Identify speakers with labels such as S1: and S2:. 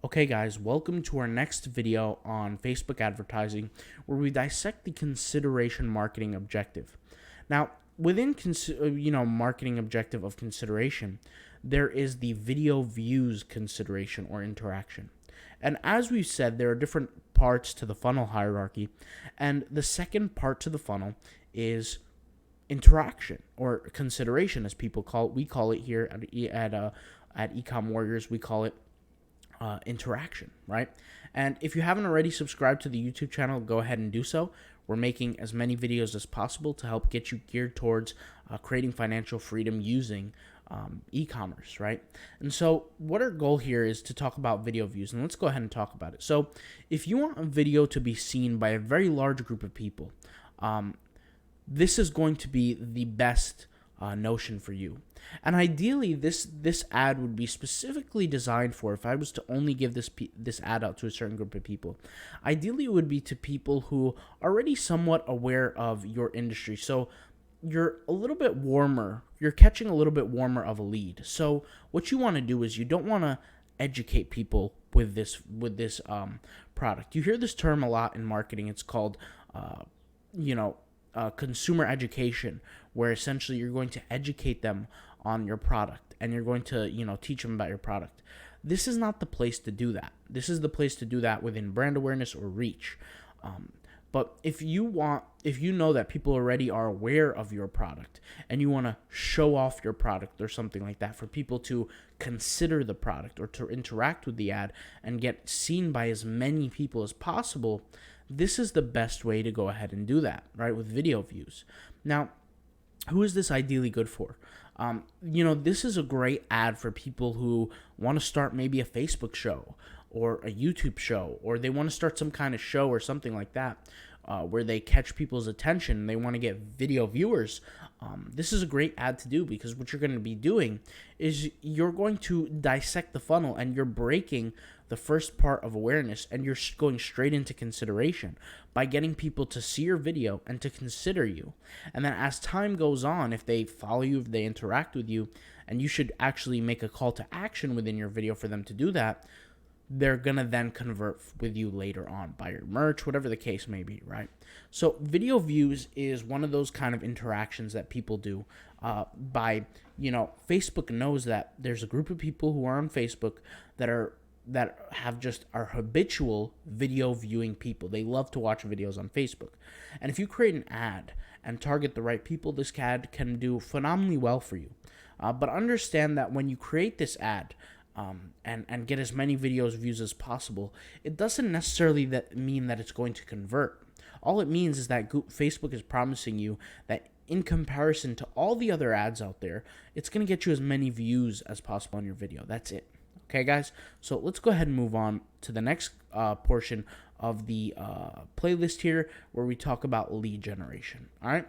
S1: Okay guys, welcome to our next video on Facebook advertising where we dissect the consideration marketing objective. Now, within marketing objective of consideration, there is the video views consideration or interaction. And as we've said, there are different parts to the funnel hierarchy, and the second part to the funnel is interaction or consideration, as people call it. We call it here at Ecom Warriors. We call it interaction, right? And if you haven't already subscribed to the YouTube channel, go ahead and do so. We're making as many videos as possible to help get you geared towards creating financial freedom using e-commerce, right? And so what our goal here is to talk about video views, and let's go ahead and talk about it. So if you want a video to be seen by a very large group of people, this is going to be the best notion for you. And ideally, this ad would be specifically designed for, if I was to only give this ad out to a certain group of people, ideally it would be to people who are already somewhat aware of your industry. So you're a little bit warmer, you're catching a little bit warmer of a lead. So what you want to do is you don't want to educate people with this product. You hear this term a lot in marketing. It's called consumer education, where essentially you're going to educate them on your product and you're going to teach them about your product. This is not the place to do that. This is the place to do that within brand awareness or reach. But if you know that people already are aware of your product and you want to show off your product or something like that for people to consider the product or to interact with the ad and get seen by as many people as possible, this is the best way to go ahead and do that, right, with video views. Now, who is this ideally good for? This is a great ad for people who want to start maybe a Facebook show or a YouTube show, or they want to start some kind of show or something like that, where they catch people's attention and they want to get video viewers. This is a great ad to do, because what you're going to be doing is you're going to dissect the funnel and you're breaking the first part of awareness and you're going straight into consideration by getting people to see your video and to consider you. And then as time goes on, if they follow you, if they interact with you, and you should actually make a call to action within your video for them to do that, they're going to then convert with you later on, buy your merch, whatever the case may be, right? So video views is one of those kind of interactions that people do Facebook knows that there's a group of people who are on Facebook that are habitual video viewing people. They love to watch videos on Facebook. And if you create an ad and target the right people, this ad can do phenomenally well for you. But understand that when you create this ad, and get as many videos views as possible, it doesn't necessarily mean that it's going to convert. All it means is that Facebook is promising you that in comparison to all the other ads out there, it's going to get you as many views as possible on your video. That's it. Okay, guys? So let's go ahead and move on to the next portion of the playlist here, where we talk about lead generation. All right?